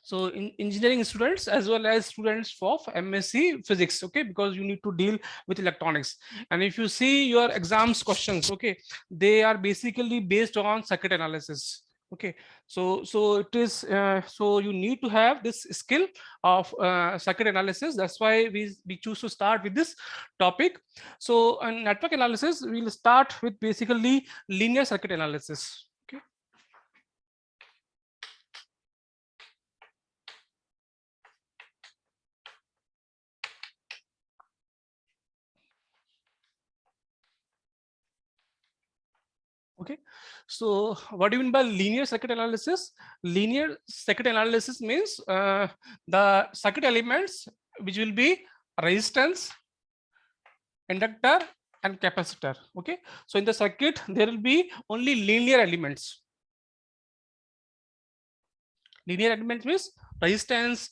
So in engineering students as well as students of MSc physics, okay, because you need to deal with electronics. And if you see your exams questions, okay, they are basically based on circuit analysis. Okay, so it is so you need to have this skill of circuit analysis. That's why we choose to start with this topic. So in network analysis, we'll start with basically linear circuit analysis. Okay. Okay, so what do you mean by linear circuit analysis? Linear circuit analysis means the circuit elements which will be resistance, inductor, and capacitor. Okay, so in the circuit there will be only linear elements. Linear elements means resistance,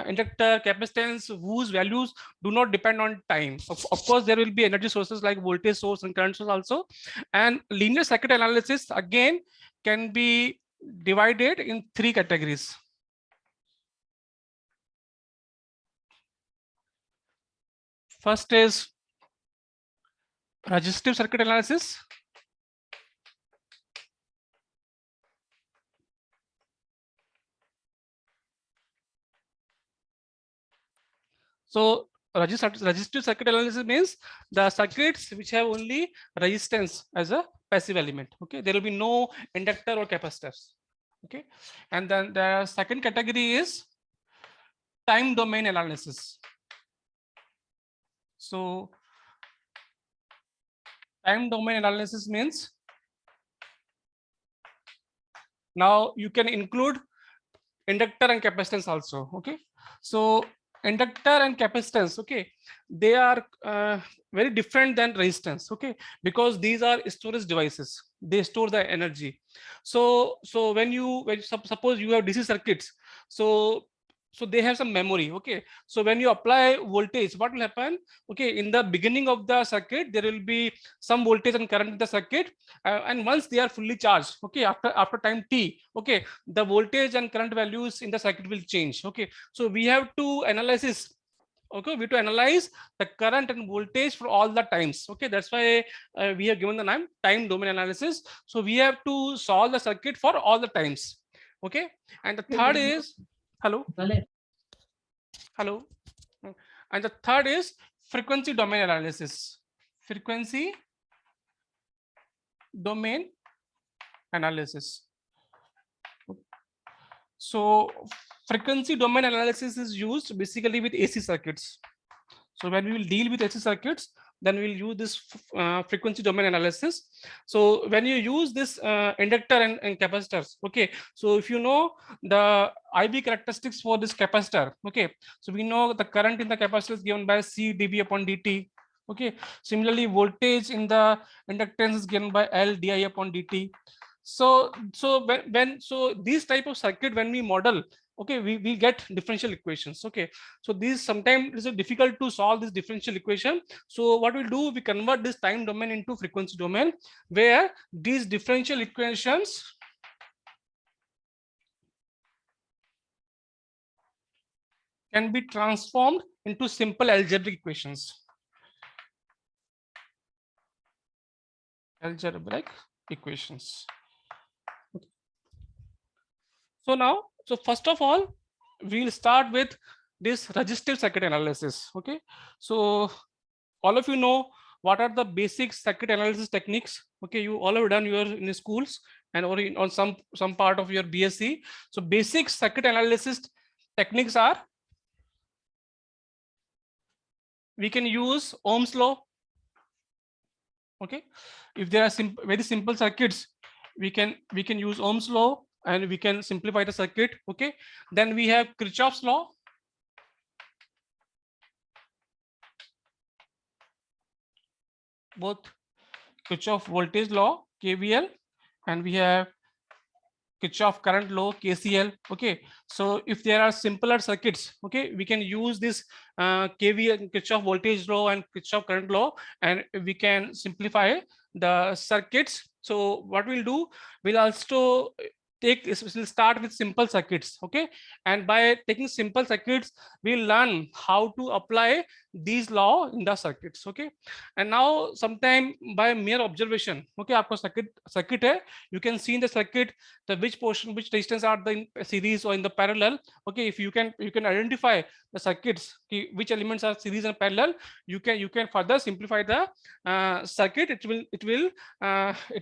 inductor, capacitance, whose values do not depend on time. Of course, there will be energy sources like voltage source and current source also. And linear circuit analysis again can be divided in three categories. First is resistive circuit analysis. So resistive circuit analysis means the circuits which have only resistance as a passive element. Okay, there will be no inductor or capacitors. Okay, and then the second category is time domain analysis. So time domain analysis means now you can include inductor and capacitance also. Okay, so inductor and capacitance, okay, they are very different than resistance. Okay, because these are storage devices, they store the energy. So when suppose you have DC circuits, so they have some memory. Okay, so when you apply voltage, what will happen? Okay, in the beginning of the circuit there will be some voltage and current in the circuit, and once they are fully charged, okay, after time t, okay, the voltage and current values in the circuit will change. Okay, so we have to analyze, okay, we have to analyze the current and voltage for all the times. Okay, that's why we have given the name time domain analysis. So we have to solve the circuit for all the times. Okay, and the third is hello. And the third is frequency domain analysis. Frequency domain analysis. So frequency domain analysis is used basically with AC circuits. So when we will deal with AC circuits, then we will use this frequency domain analysis. So when you use this inductor and capacitors, okay, so if you know the IV characteristics for this capacitor, okay, so we know the current in the capacitor is given by C dB upon dt. Okay, similarly voltage in the inductance is given by L di upon dt. So these type of circuit when we model, okay, we get differential equations. Okay, so these sometimes it's difficult to solve this differential equation. So what we'll do, we convert this time domain into frequency domain, where these differential equations can be transformed into simple algebraic equations. Algebraic equations. Okay. So now, so first of all, we'll start with this resistive circuit analysis. Okay, so all of you know what are the basic circuit analysis techniques. Okay, you all have done your in schools and or on some part of your BSc. So basic circuit analysis techniques are, we can use Ohm's law. Okay, if there are very simple circuits, we can use Ohm's law and we can simplify the circuit. Okay, then we have Kirchhoff's law. Both Kirchhoff voltage law KVL, and we have Kirchhoff current law KCL. Okay, so if there are simpler circuits, okay, we can use this KVL, Kirchhoff voltage law and Kirchhoff current law, and we can simplify the circuits. So what we'll do, we'll also we'll start with simple circuits. Okay, and by taking simple circuits, we'll learn how to apply these law in the circuits. Okay, and now sometime by mere observation, okay, आपको circuit है, you can see in the circuit the which resistance are in series or in the parallel. Okay, if you can identify the circuits, which elements are series and parallel, you can further simplify the circuit. It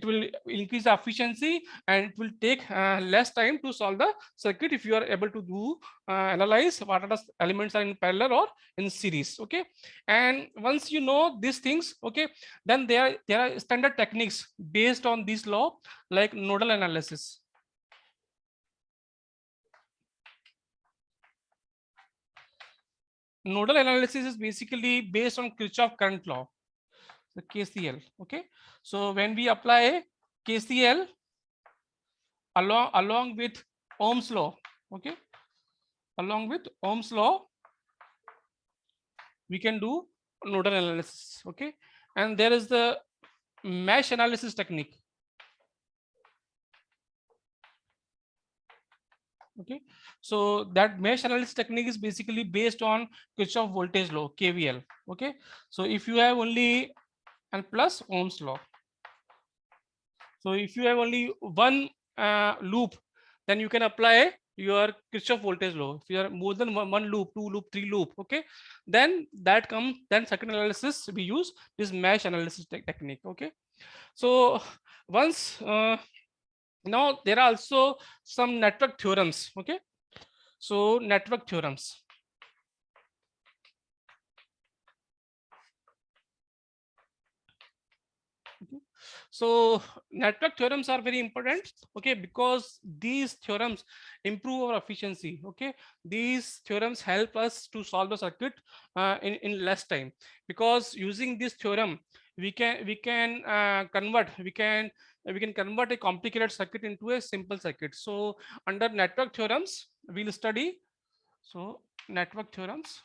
will increase the efficiency, and it will take less time to solve the circuit if you are able to do analyze what are the elements are in parallel or in series. Okay, and once you know these things, okay, then there are standard techniques based on this law, like nodal analysis. Nodal analysis is basically based on Kirchhoff current law, the KCL. Okay, so when we apply KCL along with Ohm's law, okay, along with Ohm's law, we can do nodal analysis. Okay, and there is the mesh analysis technique. Okay, so that mesh analysis technique is basically based on Kirchhoff voltage law, KVL. Okay, so if you have only and plus Ohm's law, so if you have only one loop, then you can apply your Kirchhoff voltage law. If you are more than one loop, two loop, three loop, okay, then circuit analysis we use this mesh analysis technique. Okay, so once now there are also some network theorems. Okay, so network theorems. Okay. So network theorems are very important, okay, because these theorems improve our efficiency. Okay, these theorems help us to solve the circuit in less time, because using this theorem we can convert a complicated circuit into a simple circuit. So under network theorems we'll study, so network theorems.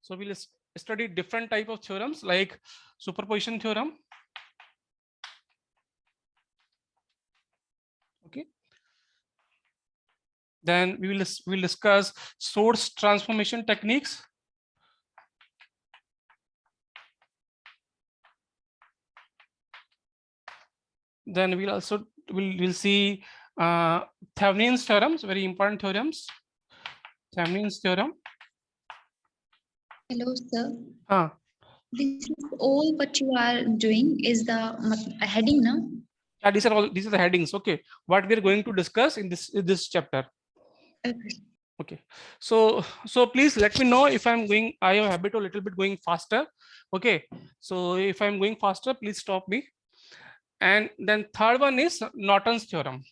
So we'll study different type of theorems like superposition theorem. Okay. Then we'll discuss source transformation techniques. Then we'll see Thevenin's theorems, very important theorems. Thevenin's theorem. Hello, sir. This is all what you are doing is the heading now. Yeah, these are the headings. Okay, what we are going to discuss in this chapter. Okay, so please let me know if I'm going. I have a habit of a little bit going faster. Okay, so if I'm going faster, please stop me. And then third one is Norton's theorem.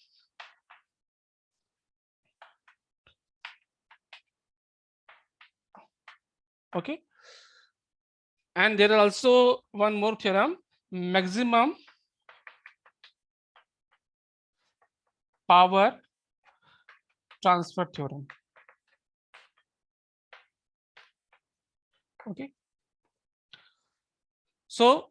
Okay, and there is also one more theorem, maximum power transfer theorem. Okay, so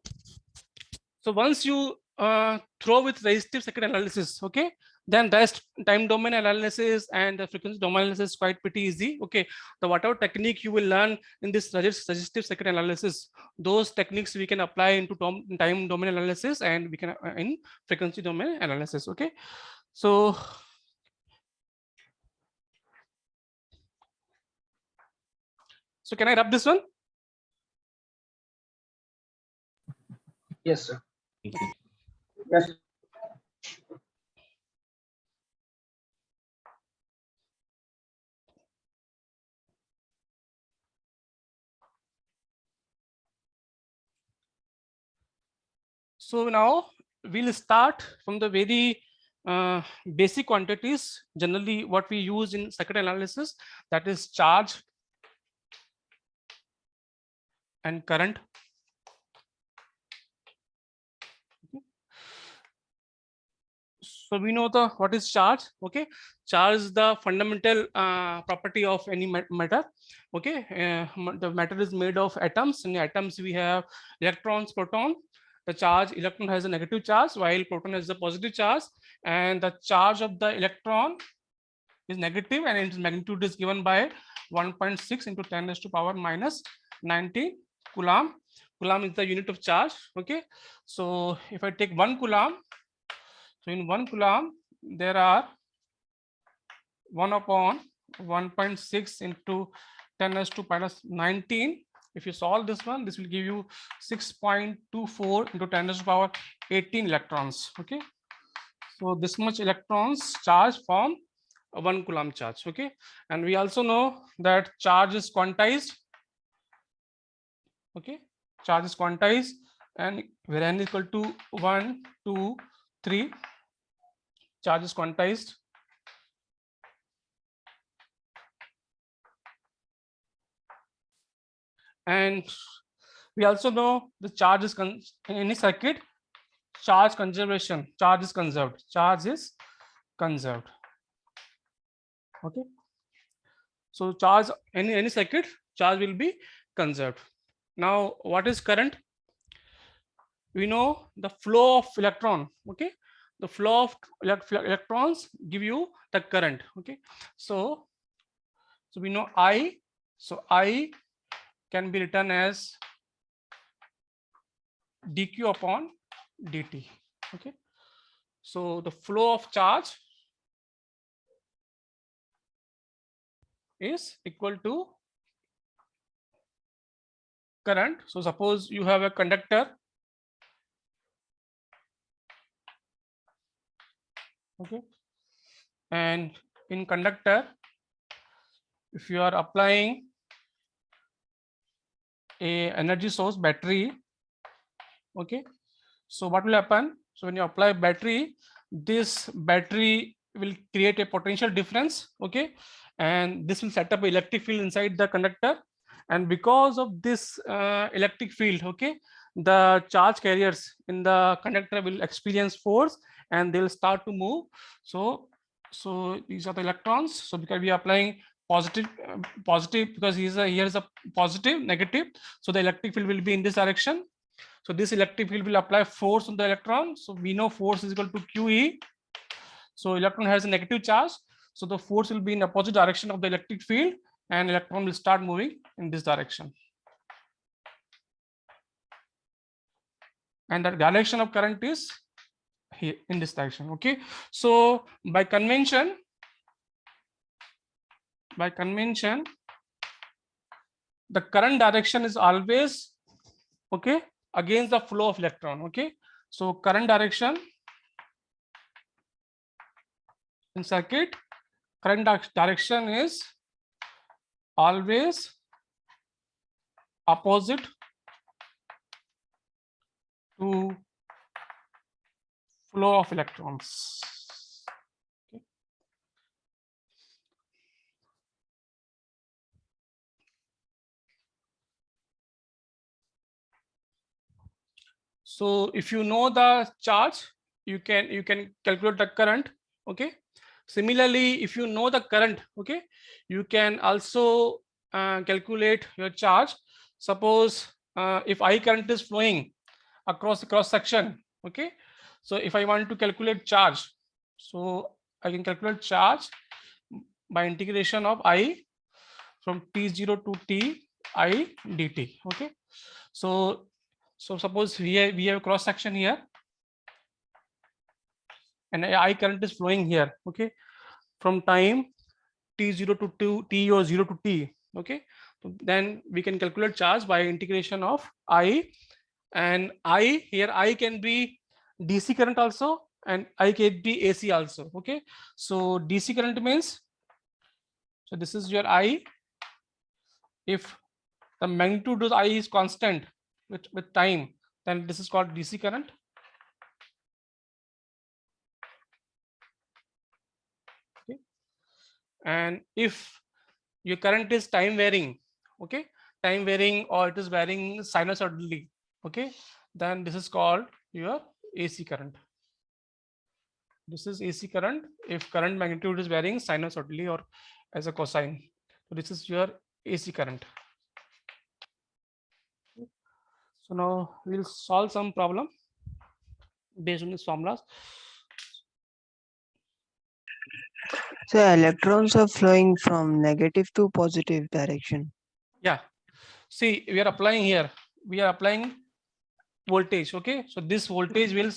once you throw with resistive circuit analysis, okay, then rest time domain analysis and the frequency domain analysis is quite pretty easy. Okay, the whatever technique you will learn in this resistive circuit analysis, those techniques we can apply into time domain analysis, and we can in frequency domain analysis. Okay, so can I wrap this one? Yes, sir. Yes. So now we'll start from the very basic quantities, generally what we use in circuit analysis, that is charge and current. So we know what is charge. Okay, charge is the fundamental property of any matter. Okay, the matter is made of atoms. In the atoms we have electrons, proton. The charge electron has a negative charge while proton has a positive charge, and the charge of the electron is negative, and its magnitude is given by 1.6 into 10 raised to power minus 19 coulomb. Coulomb is the unit of charge. Okay, so if I take 1 coulomb, so in 1 coulomb there are 1 upon 1.6 into 10 raised to minus 19. If you solve this one, this will give you 6.24 into 10 raised to power 18 electrons. Okay, so this much electrons charge form a 1 coulomb charge. Okay, and we also know that charge is quantized. Okay, charge is quantized, and where n is equal to 1, 2, 3, charge is quantized. And we also know the charge is in any circuit, charge conservation, charge is conserved, charge is conserved. Okay, so charge any circuit, charge will be conserved. Now what is current? We know the flow of electron. Okay, the flow of electrons give you the current. Okay, so we know I, so I can be written as dq upon dt. Okay, so the flow of charge is equal to current. So suppose you have a conductor. Okay, and in conductor, if you are applying a energy source, battery. Okay, so what will happen? So when you apply battery, this battery will create a potential difference. Okay, and this will set up an electric field inside the conductor, and because of this electric field, okay, the charge carriers in the conductor will experience force and they'll start to move. So these are the electrons. So because we are applying positive because here is a positive, negative, so the electric field will be in this direction. So this electric field will apply force on the electron. So we know force is equal to QE. So electron has a negative charge, so the force will be in opposite direction of the electric field, and electron will start moving in this direction. And the direction of current is here in this direction. Okay, so by convention, the current direction is always, okay, against the flow of electron. Okay, so current direction in circuit, current direction is always opposite to flow of electrons. Okay. So if you know the charge, you can calculate the current. Okay, similarly, if you know the current, okay, you can also calculate your charge. Suppose if I current is flowing across the cross section. Okay, so if I want to calculate charge, so I can calculate charge by integration of I from T0 to T I dt. Okay, so suppose we have cross section here, and I current is flowing here. Okay, from time T0 to T0 to T. Okay, so then we can calculate charge by integration of I, and I here I can be DC current also, and I can be AC also. Okay, so DC current means, so this is your I. If the magnitude of I is constant with time, then this is called DC current. Okay, and if your current is time varying, okay, time varying, or it is varying sinusoidally, okay, then this is called your AC current. This is AC current. If current magnitude is varying sinusoidally or as a cosine, so this is your AC current. So now we'll solve some problem based on these formulas. So electrons are flowing from negative to positive direction. Yeah. See, we are applying here. We are applying voltage. Okay. So this voltage will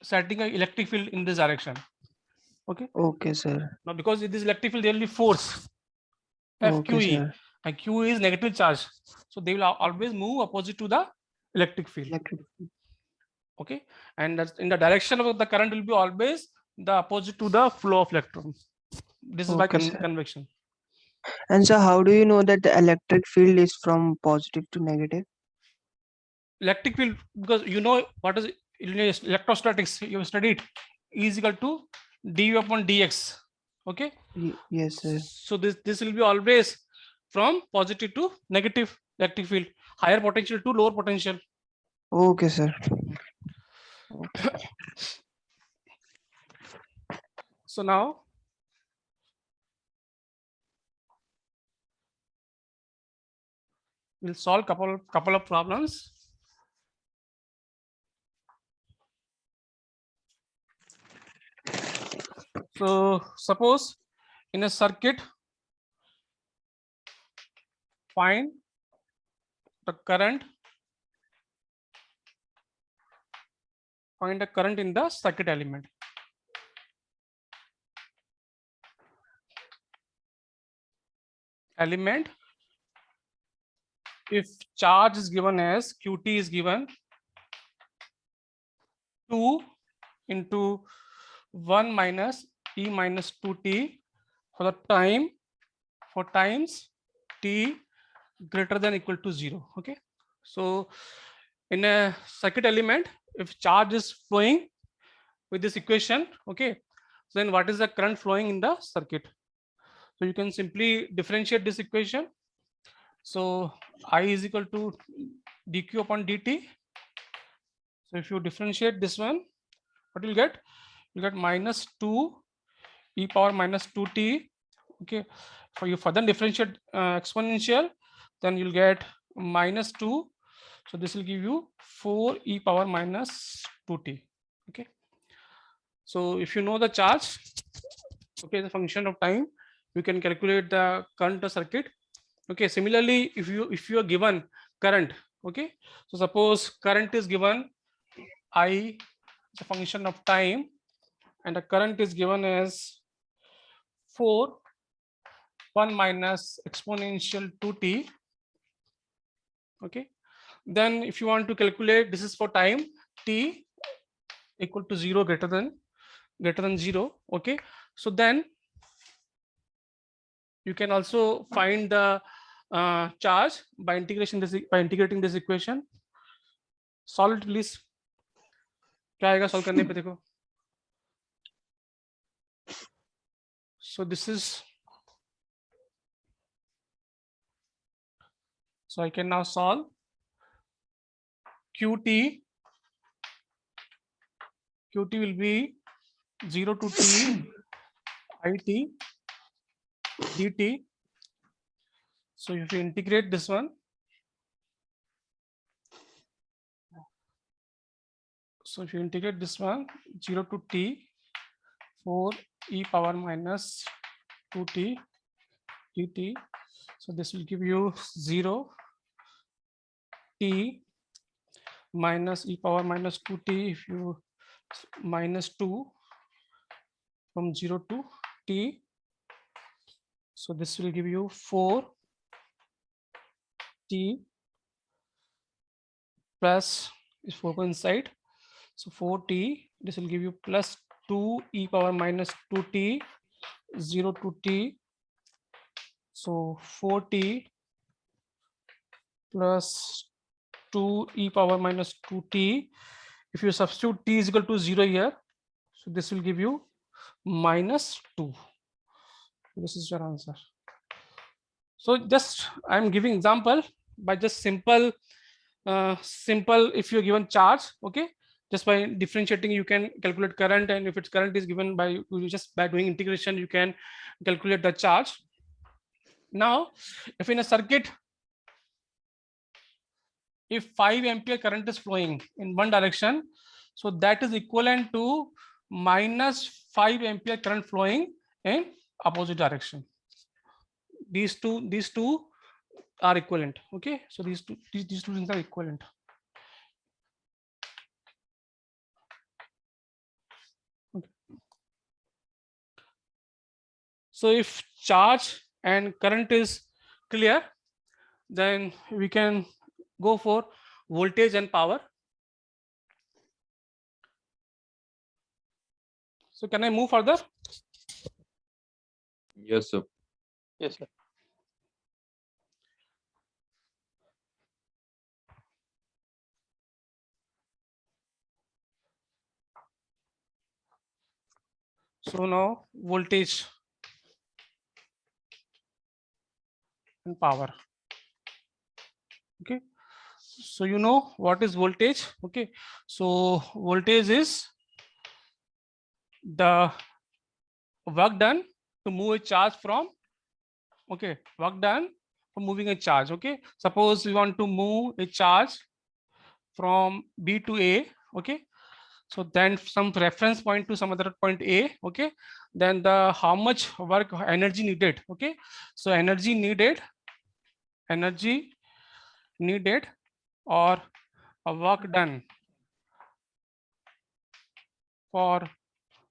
setting an electric field in this direction. Okay. Okay, sir. Now because it is electric field, there will be force Okay, FQE, sir. and Q is negative charge. So they will always move opposite to the electric field. Okay. And that's in the direction of the current will be always the opposite to the flow of electrons. This is by Okay, sir. convection. And so how do you know that the electric field is from positive to negative? Electric field, because you know what is electrostatics, you have studied, E is equal to dV upon dx. Okay. Yes, sir. So this will be always from positive to negative electric field, higher potential to lower potential. Okay, sir. Okay. So now we'll solve couple of problems. So suppose in a circuit, find the current, in the circuit element. If charge is given as Qt is given 2 into 1 minus E minus 2t for the time, for times t greater than equal to 0. Okay. So in a circuit element, if charge is flowing with this equation, okay, so then what is the current flowing in the circuit? So you can simply differentiate this equation. So I is equal to dq upon dt. So if you differentiate this one, what you'll get? You get minus 2 e power minus 2t. Okay. For you further differentiate exponential, then you'll get minus 2. So this will give you 4 e power minus 2t. Okay. So if you know the charge, okay, the function of time, you can calculate the current of circuit. Okay. Similarly, if you are given current, okay, so suppose current is given I, the function of time, and the current is given as 4 1 minus exponential 2t. Okay. Then if you want to calculate, this is for time t equal to 0, greater than 0. Okay. So then you can also find the charge by integrating this equation. Solve it please. क्या आएगा solve करने पे देखो. So this is, so I can now solve Qt will be 0 to t it dt. So if you integrate this one, so if you integrate this one, 0 to t 4 e power minus 2t dt. So this will give you 0 t minus e power minus 2t, if you minus 2 from 0 to t. So this will give you 4 t plus is 4 inside. So 4t, this will give you plus 2 e power minus 2t 0 to t. So 4t plus 2 e power minus 2t. If you substitute t is equal to 0 here, so this will give you minus 2. This is your answer. So just I'm giving example by just simple if you're given charge, okay, Just by differentiating, you can calculate current, and if its current is given by you just by doing integration, you can calculate the charge. Now, if in a circuit, if 5 ampere current is flowing in one direction, so that is equivalent to minus 5 ampere current flowing in opposite direction. These two are equivalent. Okay, so these two things are equivalent. Okay. So if charge and current is clear, then we can go for voltage and power. So can I move further? Yes, sir. Yes, sir. So now voltage and power. Okay, so you know what is voltage. Okay, so voltage is the work done to move a charge from, okay, work done for moving a charge. Okay, suppose we want to move a charge from B to A. Okay, so then some reference point to some other point A. Okay, then the how much work energy needed. Okay, so energy needed or a work done for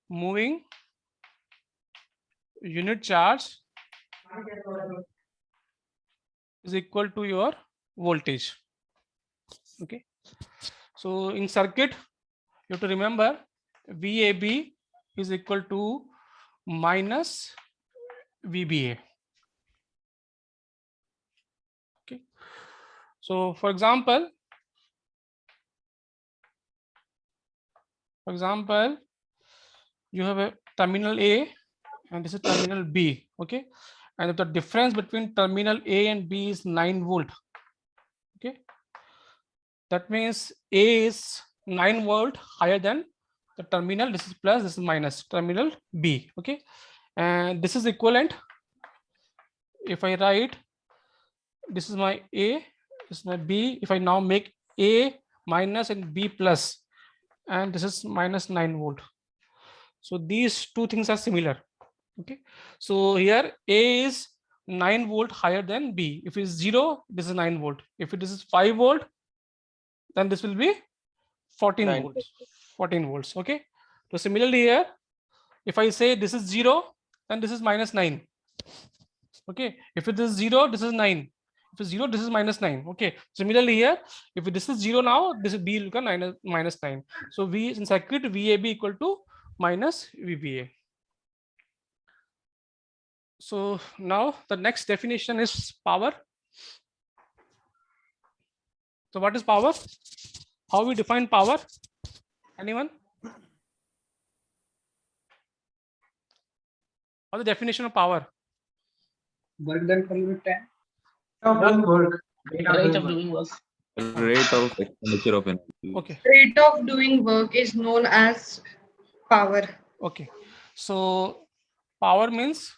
moving unit charge is equal to your voltage. Okay, so in circuit you have to remember VAB is equal to minus VBA. Okay, so for example, you have a terminal A and this is terminal B. Okay, and if the difference between terminal A and B is 9 volt. Okay, that means A is 9 volt higher than the terminal. This is plus, this is minus terminal B. Okay, and this is equivalent. If I write this is my A, this is my B. If I now make A minus and B plus, and this is minus 9 volt. So these two things are similar. Okay, so here A is 9 volt higher than B. If it is 0, this is 9 volt. If it is 5 volt, then this will be 14 volts. 14 volts. Okay, so similarly here, if I say this is 0, then this is minus 9. Okay, if it is 0, this is 9. If it's 0, this is minus 9. Okay, similarly here, if this is 0 now, this is B will become minus 9. So V in circuit VAB equal to minus VBA. So now the next definition is power. So what is power? How we define power? Anyone? What's the definition of power? Work done per unit time. Rate of doing work. Rate of expenditure of energy. Okay. Rate of doing work is known as power. Okay. So power means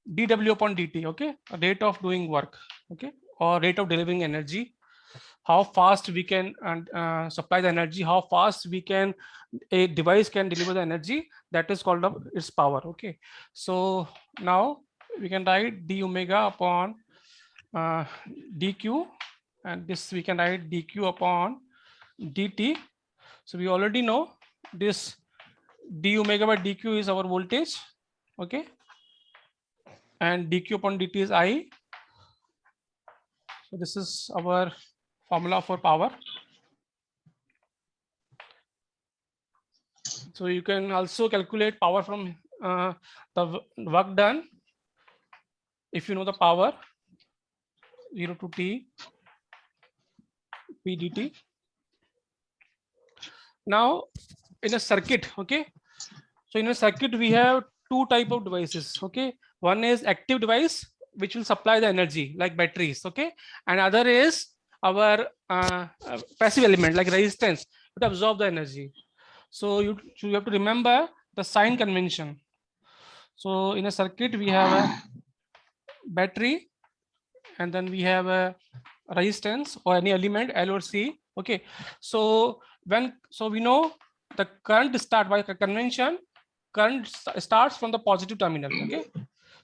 dW upon dt. Okay, rate of doing work. Okay, or rate of delivering energy. How fast we can supply the energy, how fast a device can deliver the energy, that is called its power. Okay, so now we can write d omega upon dq, and this we can write dq upon dt. So we already know this d omega by dq is our voltage. Okay, and dq upon dt is I. So this is our formula for power. So you can also calculate power from the work done. If you know the power 0 to t p dt. Now in a circuit, okay, so in a circuit we have two type of devices. Okay, one is active device which will supply the energy like batteries. Okay, and other is our passive element like resistance to absorb the energy. So you have to remember the sign convention. So in a circuit we have a battery, and then we have a resistance or any element L or C. Okay, so we know the current start by convention. Current starts from the positive terminal. Okay,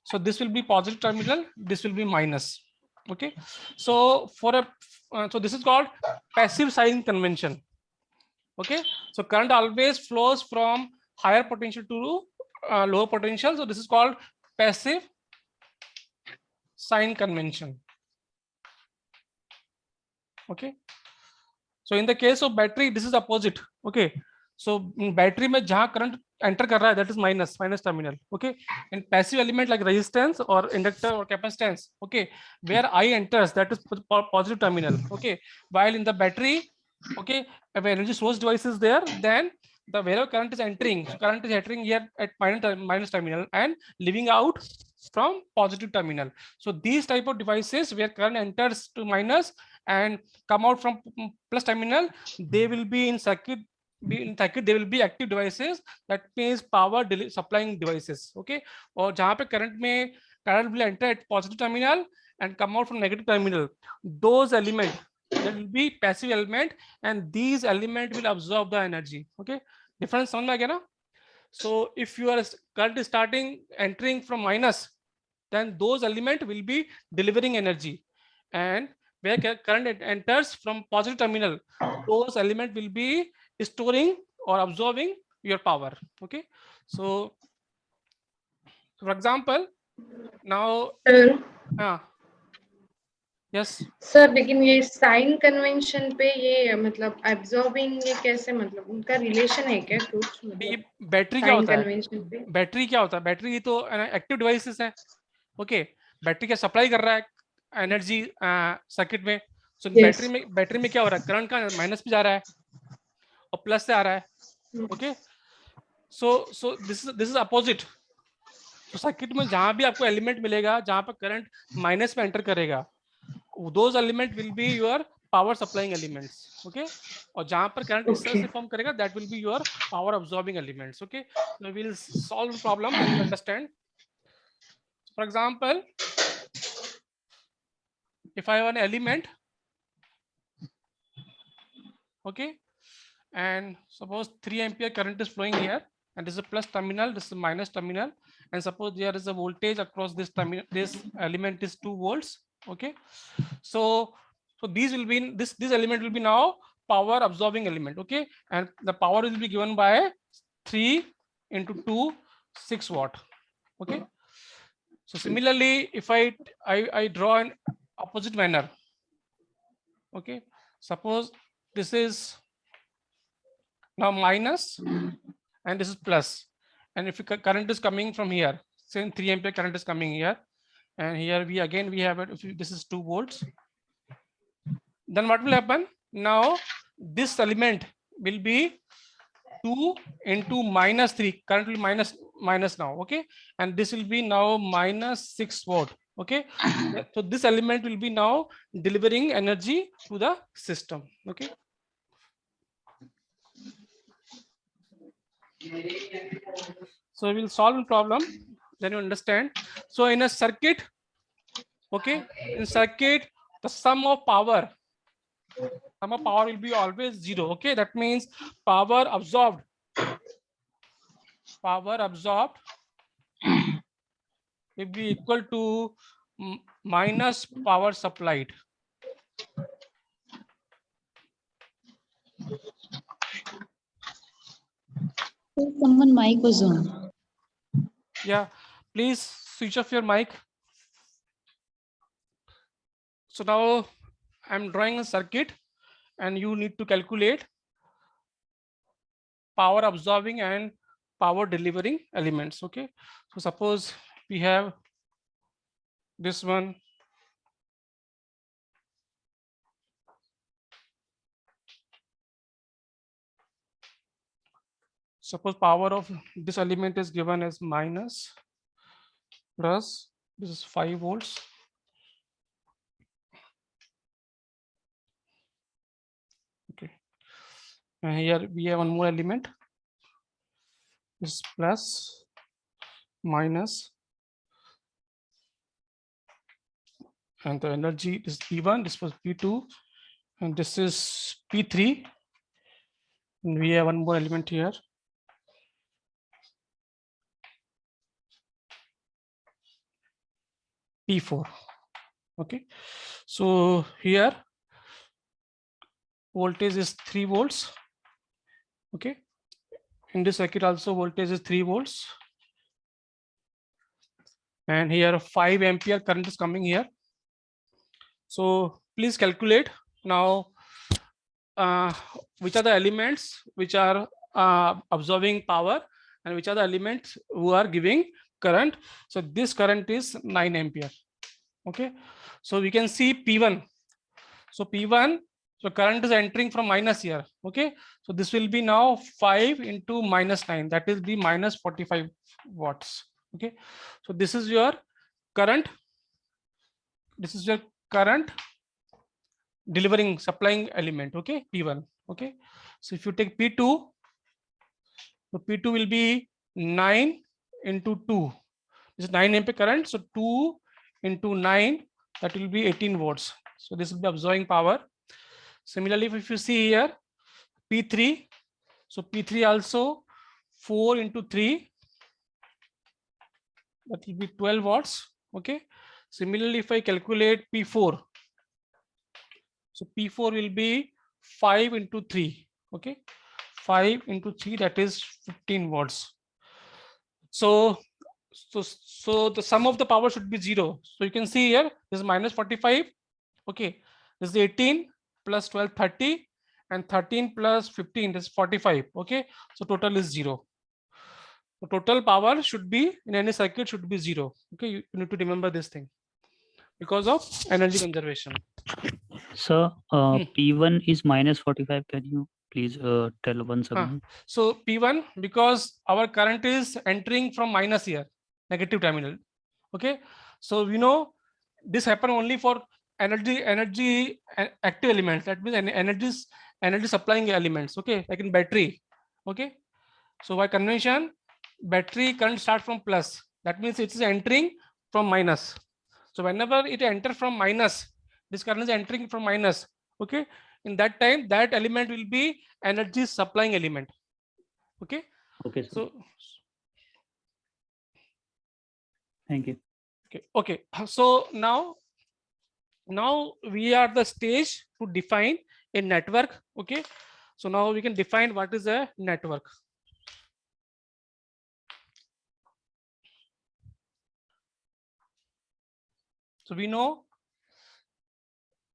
so this will be positive terminal, this will be minus. Okay, so for a so this is called passive sign convention. Okay, so current always flows from higher potential to lower potential. So this is called passive sign convention. Okay, so in the case of battery this is opposite. Okay, so in battery में जहाँ current enter कर रहा है, that is minus terminal. Okay, in passive element like resistance or inductor or capacitance, okay, where I enters, that is positive terminal. Okay, while in the battery, okay, if energy source device is there, then the wherever current is entering, so current is entering here at minus terminal and leaving out from positive terminal. So these type of devices where current enters to minus and come out from plus terminal, they will be in circuit. They will be active devices, that means power supplying devices. Okay, और जहाँ पे current will enter at positive terminal and come out from negative terminal, those element that will be passive element, and these element will absorb the energy. Okay, difference समझ में आ गया ना? So if you are current starting entering from minus, then those element will be delivering energy, and where current enters from positive terminal, those element will be storing or absorbing your power. Okay, so for example now yes sir लेकिन ये sign convention पे ये मतलब absorbing ये कैसे, मतलब उनका relation है क्या कुछ, मतलब बैटरी क्या साइन होता है? कन्वेंशन पे बैटरी क्या होता है? बैटरी तो एक्टिव डिवाइसेस है. ओके, बैटरी क्या सप्लाई कर रहा है एनर्जी सर्किट में. सो बैटरी में क्या हो रहा है? करंट का माइनस भी जा रहा है और प्लस से आ रहा है. Okay, so this is opposite. तो सर्किट में जहां भी आपको एलिमेंट मिलेगा जहां पर करंट माइनस में एंटर करेगा, those element will be your power supplying elements. Okay, और जहां पर करंट इस तरह से फॉर्म करेगा, that will be your power absorbing elements. Okay, so we will solve the problem, then you understand. For example, if I have an element, okay, and suppose 3 ampere current is flowing here, and this is a plus terminal, this is a minus terminal, and suppose there is a voltage across this terminal, this element is 2 volts. Okay, so these will be this element will be now power absorbing element. Okay, and the power will be given by 3 into 2, 6 watt. Okay, so similarly if I draw an opposite manner. Okay, suppose this is now minus and this is plus, and if current is coming from here, say 3 ampere current is coming here, and here we have it, this is 2 volts, then what will happen? Now this element will be 2 into minus 3, currently minus now. Okay, and this will be now minus 6 watt. Okay, so this element will be now delivering energy to the system. Okay, so we will solve the problem, then you understand. So in a circuit, okay, in circuit the sum of power will be always 0. Okay, that means power absorbed will be equal to minus power supplied. Someone mic was on. Yeah, please switch off your mic. So now I'm drawing a circuit, and you need to calculate power absorbing and power delivering elements. Okay, so suppose we have this one, suppose power of this element is given as minus plus, this is 5 volts, And here we have one more element. This is plus, minus, and the energy is P1. This was P2, and this is P3. And we have one more element here. P4. Okay, so here voltage is 3 volts. Okay, in this circuit also voltage is 3 volts, and here 5 ampere current is coming here. So please calculate now which are the elements which are absorbing power and which are the elements who are giving current. So this current is 9 ampere. Okay, so we can see P1. So P1, so current is entering from minus here. Okay, so this will be now 5 into minus 9, that will be minus 45 watts. Okay, so this is your current. This is your current delivering, supplying element. Okay, P1. Okay, so if you take P2, so P2 will be 9 into 2. This is 9 ampere current. So 2 into 9, that will be 18 volts. So this will be absorbing power. Similarly, if you see here P3, so P3 also 4 into 3, that will be 12 watts. Okay. Similarly, if I calculate P4, so P4 will be 5 into 3. Okay, 5 into 3, that is 15 watts. So the sum of the power should be 0. So you can see here this is minus 45. Okay, this is 18 plus 12, 30, and 13 plus 15, this is 45. Okay, so total is 0. The total power should be in any circuit should be 0. Okay, you need to remember this thing because of energy conservation. Sir, P1 is minus 45. Can you please tell once again? So P1, because our current is entering from minus here, negative terminal. Okay, so we know this happen only for energy active elements. That means energy supplying elements. Okay, like in battery. Okay, so by convention, battery current start from plus. That means it is entering from minus. So whenever it enters from minus, this current is entering from minus. Okay, in that time, that element will be energy supplying element. Okay. Okay, sir. So Thank you. okay. Okay. So now we are the stage to define a network. Okay. So now we can define what is a network. So we know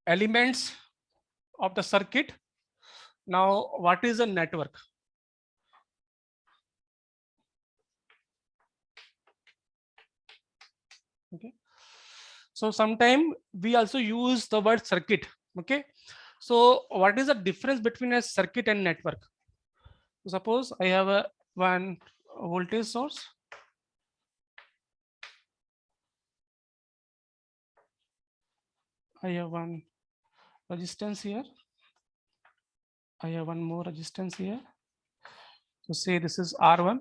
elements of the circuit. Now, what is a network? Okay. So sometime we also use the word circuit. Okay. So what is the difference between a circuit and network? So suppose I have one voltage source. I have one resistance here. I have one more resistance here. So say this is R1.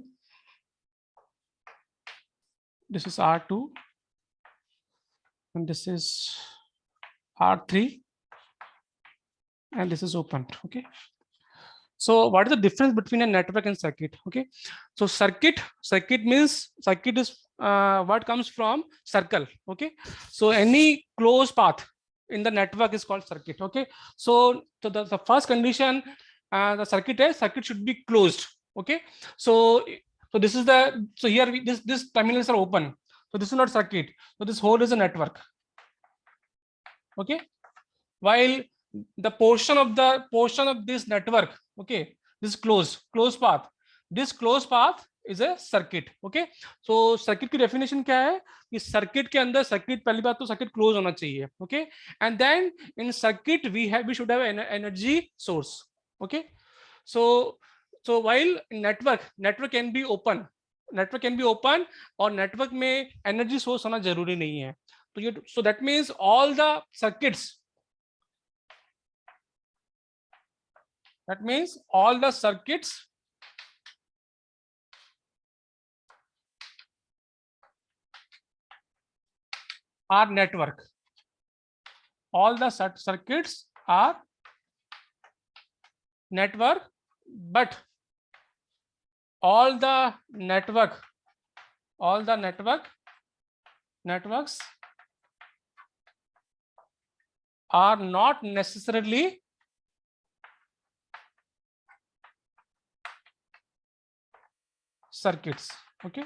This is R2. And this is R3. And this is open. Okay. So what is the difference between a network and circuit? Okay. So circuit means circuit is what comes from circle. Okay. So any closed path in the network is called circuit. Okay. So the first condition, the circuit should be closed. Okay. So this is so here this terminals are open. So this is not circuit. So this whole is a network. Okay. While the portion of this network, okay, this closed path, this closed path is a circuit. Okay. So circuit की definition क्या है कि circuit के अंदर circuit पहली बात तो circuit close होना चाहिए. Okay. And then in circuit we should have an energy source. Okay. So while network can be open, और network में energy source होना जरूरी नहीं है. So that means all the circuits That means all the circuits are network. All the circuits are network, but all the networks are not necessarily circuits. Okay,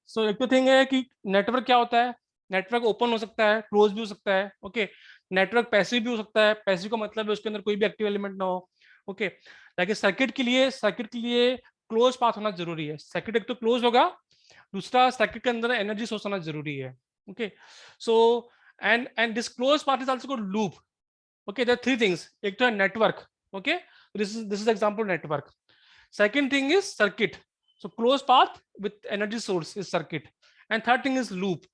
so एक तो thing है कि network क्या होता है, नेटवर्क ओपन हो सकता है, क्लोज भी हो सकता है. ओके, नेटवर्क पैसिव भी हो सकता है. पैसिव का मतलब है उसके अंदर कोई भी एक्टिव एलिमेंट ना हो. ओके, लेकिन सर्किट के लिए क्लोज पाथ होना जरूरी है. सर्किट एक तो क्लोज होगा, दूसरा सर्किट के अंदर एनर्जी सोर्स होना जरूरी है. Okay, so and this close path is also called loop. Okay, there are three things. एक तो है network. Okay, this is example network. Second thing is circuit. So closed path with energy source is circuit, and third thing is loop.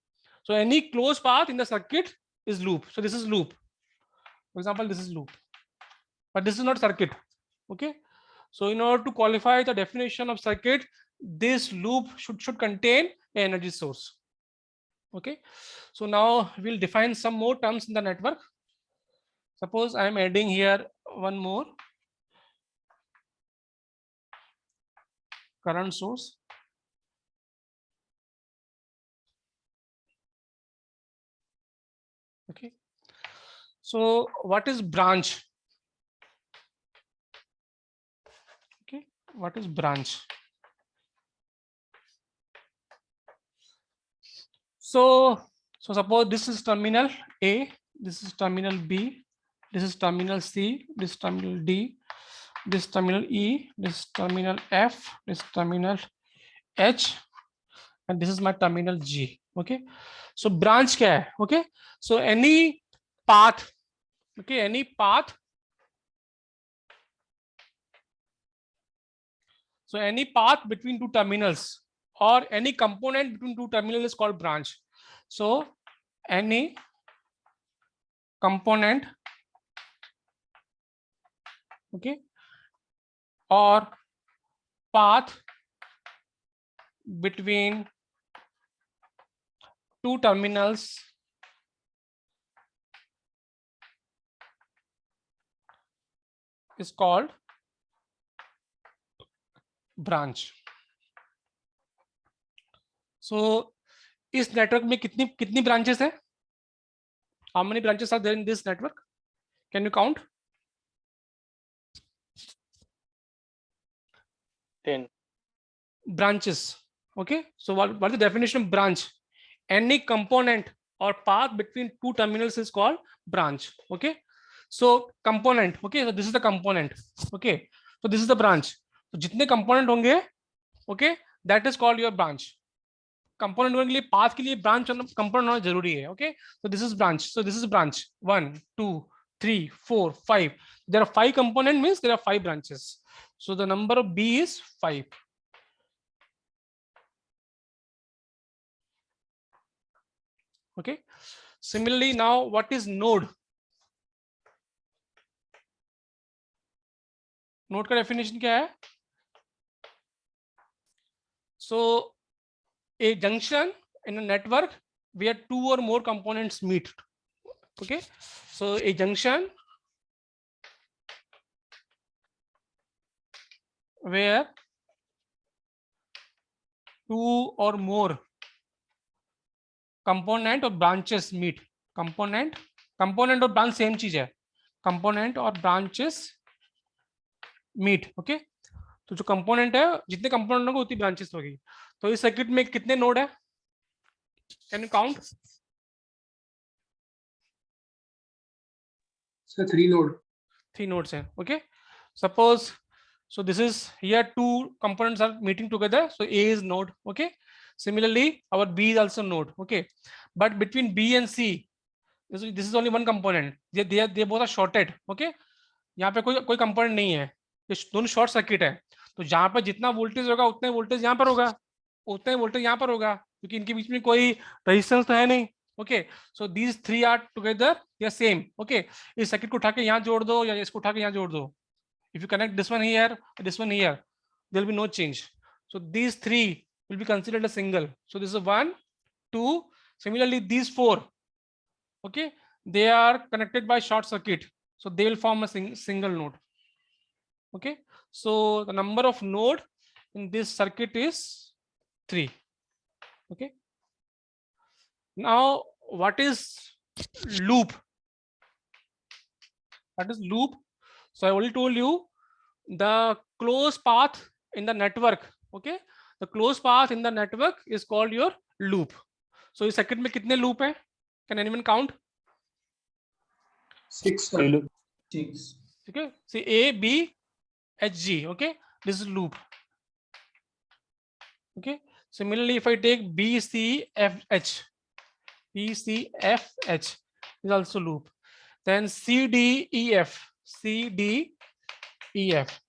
So any closed path in the circuit is loop. So this is loop. For example, this is loop, but this is not circuit. Okay. So in order to qualify the definition of circuit, this loop should contain an energy source. Okay. So now we'll define some more terms in the network. Suppose I am adding here one more current source. Okay, so what is branch? Okay, what is branch? So suppose this is terminal A, this is terminal B, this is terminal C, this is terminal D, this is terminal E, this is terminal F, this is terminal H, and this is my terminal G. Okay, so branch क्या है? Okay, so any path, okay, any path, so any path between two terminals or any component between two terminals is called branch. So any component, okay, or path between two terminals is called branch. So इस network में कितनी branches है? How many branches are there in this network? Can you count? 10 branches. Okay, so what is the definition of branch? Any component or path between two terminals is called branch. Okay, so component. Okay, so this is the component. Okay, so this is the branch. So जितने component होंगे, okay, that is called your branch. Component होने के लिए path के लिए branch component होना जरूरी है. Okay, so this is branch. So this is branch 1, 2, 3, 4, 5. There are 5 component, means there are 5 branches. So the number of B is 5. Okay, similarly now what is node? Node का definition क्या है? So a junction in a network where 2 or more components meet. Okay, so a junction where 2 or more component or branches meet. Component और branch same चीज है. Component और branches meet. Okay, तो जो component है, जितने component होंगे उतनी branches होगी. तो इस सर्किट में कितने नोड है? Can you count? So 3 node. 3 nodes है. Okay, suppose so this is here 2 components are meeting together, so A is node. Okay, similarly our B is also node. Okay, but between B and C, this is only one component. They both are shorted. Okay, यहाँ पे कोई component नहीं है, ये दोनों short circuit है. तो जहाँ पे जितना वोल्टेज होगा उतना वोल्टेज यहाँ पर होगा, उतना वोल्टेज यहाँ पर होगा, क्योंकि इनके बीच में कोई रेजिस्टेंस तो है नहीं. Okay, so these 3 are together, they are same. Okay, इस सर्किट को उठा के यहाँ जोड़ दो या इसको उठा के यहाँ जोड़ दो, If you connect this one here, this one here, there will be no change. So these three will be considered a single. So this is 1, 2. Similarly, these 4, okay, they are connected by short circuit, so they will form a single node. Okay, so the number of node in this circuit is 3. Okay, now what is loop? What is loop? So I already told you the closed path in the network. Okay, the closed path in the network is called your loop. So इस circuit में कितने loop है? Can anyone count? 6. Okay, see A, B, H, G. Okay, this is loop. Okay, similarly, if I take B, C, F, H, B, C, F, H is also loop. Then C, D, E, F, C, D, E, F.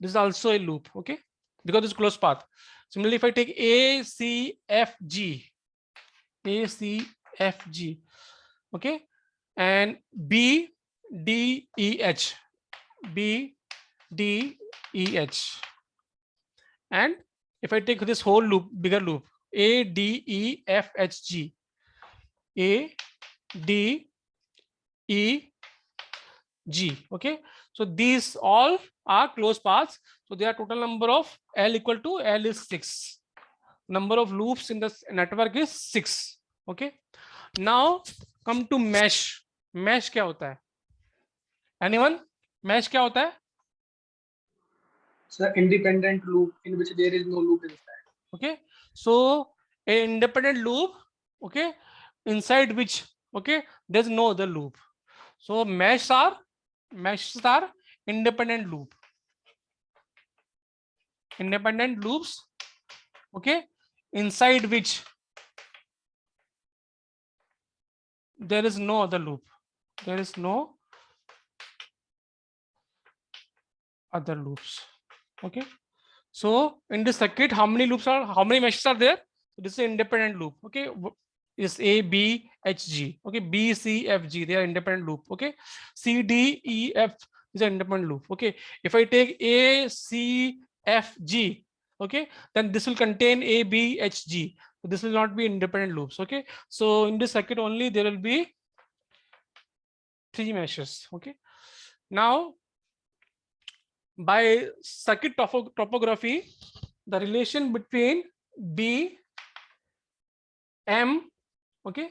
This is also a loop. Okay, because it's closed path. Similarly, if I take A, C, F, G, A, C, F, G, okay, and B, D, E, H, B, D, E, H, and if I take this whole loop, bigger loop, A, D, E, F, H, G, A, D, E, G. Okay, so these all are closed paths. So their total number of L equal to L is 6. Number of loops in the network is 6. Okay, now come to mesh. Mesh क्या होता है? Anyone? Mesh क्या होता है? So independent loop in which there is no loop inside. Okay, so a independent loop, okay, inside which, okay, there's no other loop. So meshes are independent loop. Independent loops, okay, inside which there is no other loop. There is no other loops. Okay, so in this circuit, how many meshes are there? So this is an independent loop. Okay, is A, B, H, G. Okay, B, C, F, G, they are independent loop. Okay, C, D, E, F is an independent loop. Okay, if I take A, C, F, G, okay, then this will contain A, B, H, G. So this will not be independent loops. Okay, so in this circuit only there will be 3 meshes. Okay, now by circuit topography, the relation between B, M, okay,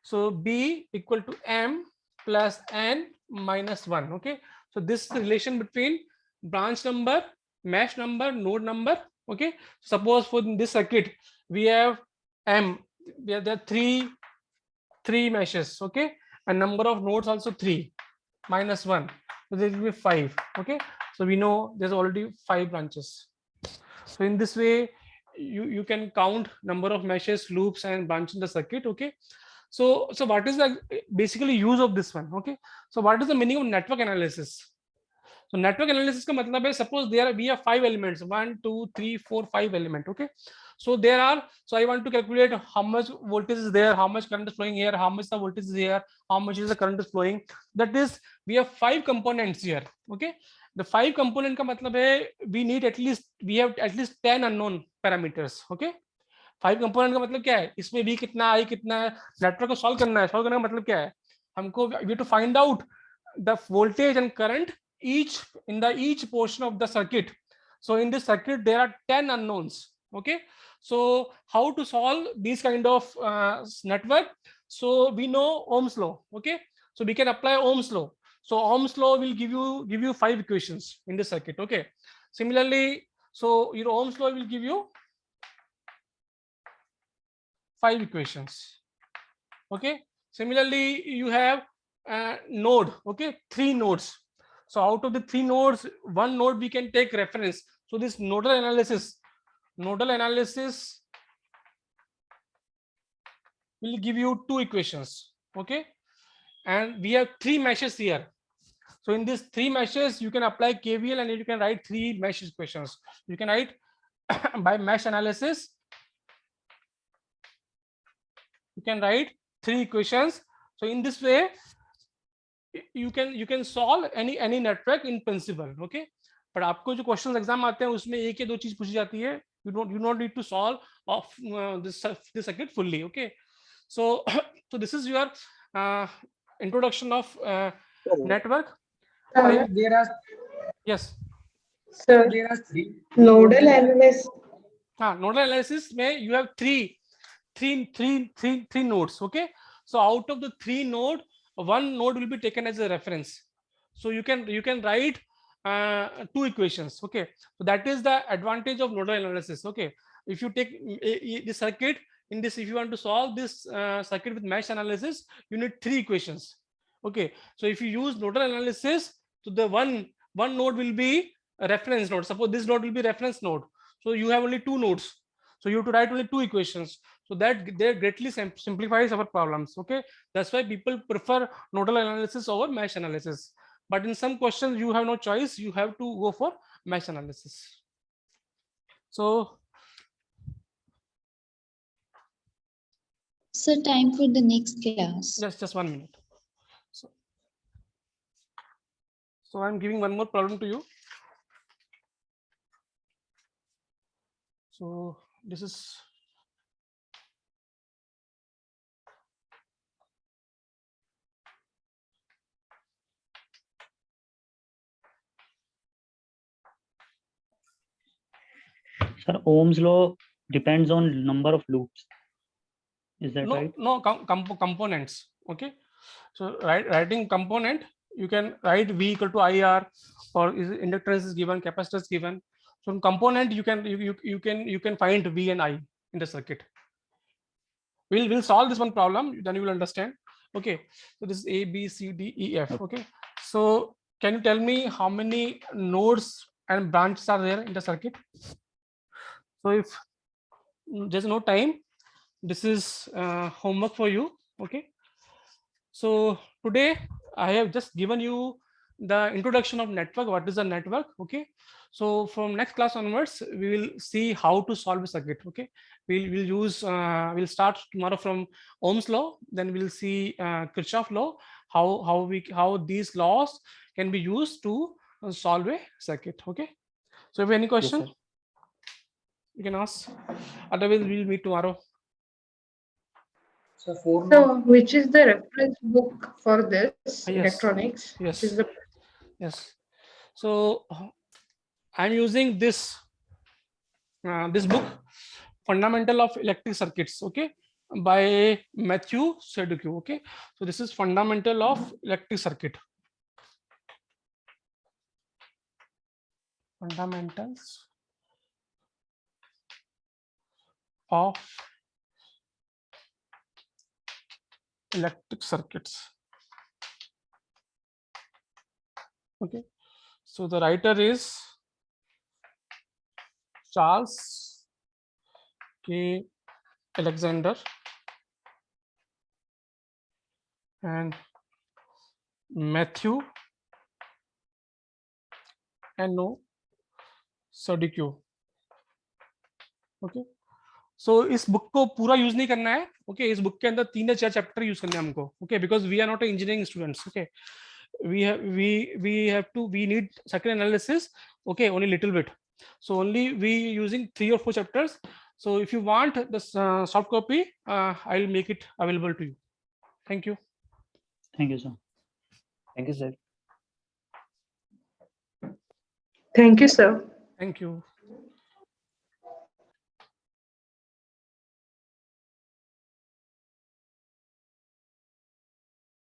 so B equal to M plus N minus 1. Okay, so this relation between branch number, mesh number, node number. Okay, suppose for this circuit we have M, there are three meshes. Okay, and number of nodes also 3 minus 1, so there will be 5. Okay, so we know there's already 5 branches. So in this way you can count number of meshes, loops and branches in the circuit. Okay, so what is the basically use of this one? Okay, so what is the meaning of network analysis? So network analysis का मतलब है, suppose we have 5 elements, 1 2 3 4 5 element. Okay, so I want to calculate how much voltage is there, how much current is flowing here, how much the voltage is here, how much is the current is flowing. That is, we have 5 components here. Okay, the 5 component का मतलब है we have at least 10 unknown parameters. Okay, 5 component का मतलब क्या है, इसमें भी कितना आई कितना है, नेटवर्क को सॉल्व करने का मतलब क्या है, हमको we have to find out the voltage and current each portion of the circuit. So in this circuit there are 10 unknowns. Okay, so how to solve these kind of network? So we know Ohm's law. Okay, so we can apply Ohm's law. So Ohm's law will give you 5 equations in this circuit. Okay, similarly, so your Ohm's law will give you 5 equations. Okay, similarly you have node. Okay, 3 nodes. So out of the 3 nodes, 1 node we can take reference. So this nodal analysis will give you 2 equations. Okay, and we have 3 meshes here. So in these 3 meshes you can apply KVL and you can write 3 mesh equations. You can write by mesh analysis, you can write 3 equations. So in this way you can solve any network in principle. Okay, but आपको जो question exam आते हैं उसमें एक या दो चीज पूछी जाती है. You don't need to solve of this circuit fully. Okay, so so this is your introduction of network. There are Yes. Sir, there are three nodal analysis. Nodal analysis may you have three nodes. Okay, so out of the three node, one node will be taken as a reference. So you can write two equations. Okay, so that is the advantage of nodal analysis. Okay, if you take the circuit in this, if you want to solve this circuit with mesh analysis, you need three equations. Okay, so if you use nodal analysis, so the one node will be a reference node. Suppose this node will be reference node, so you have only two nodes, so you have to write only two equations. So that greatly simplifies our problems. Okay, that's why people prefer nodal analysis over mesh analysis. But in some questions you have no choice, you have to go for mesh analysis. So So time for the next class. just 1 minute. So I'm giving one more problem to you. So this is Sir, Ohm's law depends on number of loops. Is that right? no components. Okay, so writing component, you can write V equal to IR, or inductance is given, capacitance is given. So in component you can find V and I in the circuit. We'll solve this one problem, then you will understand. Okay, so this is A, B, C, D, E, F. Okay, so can you tell me how many nodes and branches are there in the circuit? So if there's no time, this is homework for you. Okay, so today I have just given you the introduction of network. What is a network? Okay, so from next class onwards we will see how to solve a circuit. Okay, we'll start tomorrow from Ohm's law, then we'll see Kirchhoff law, how these laws can be used to solve a circuit. Okay, so if you have any question, Yes, sir. you can ask, otherwise we'll meet tomorrow. So 4 So, nodes. which is the reference book for this Yes. electronics? Yes. Which is the Yes, so I'm using this book, Fundamental of Electric Circuits. Okay, by Matthew Seducu. Okay, so this is Fundamental of Electric Circuit. Fundamentals of Electric Circuits. Okay, so the writer is Charles K. Alexander and Matthew N.O. Seducu. Okay, सो इस book को पूरा use नहीं करना है. Okay, इस book के अंदर 3 या 4 चैप्टर यूज करने हैं हमको. Okay, because we are not engineering students. Okay, we need circuit analysis. Okay, only little bit. So only we using 3 or 4 chapters. So if you want this soft copy, I'll make it available to you. Thank you. Thank you, sir. Thank you, sir. Thank you, sir. Thank you.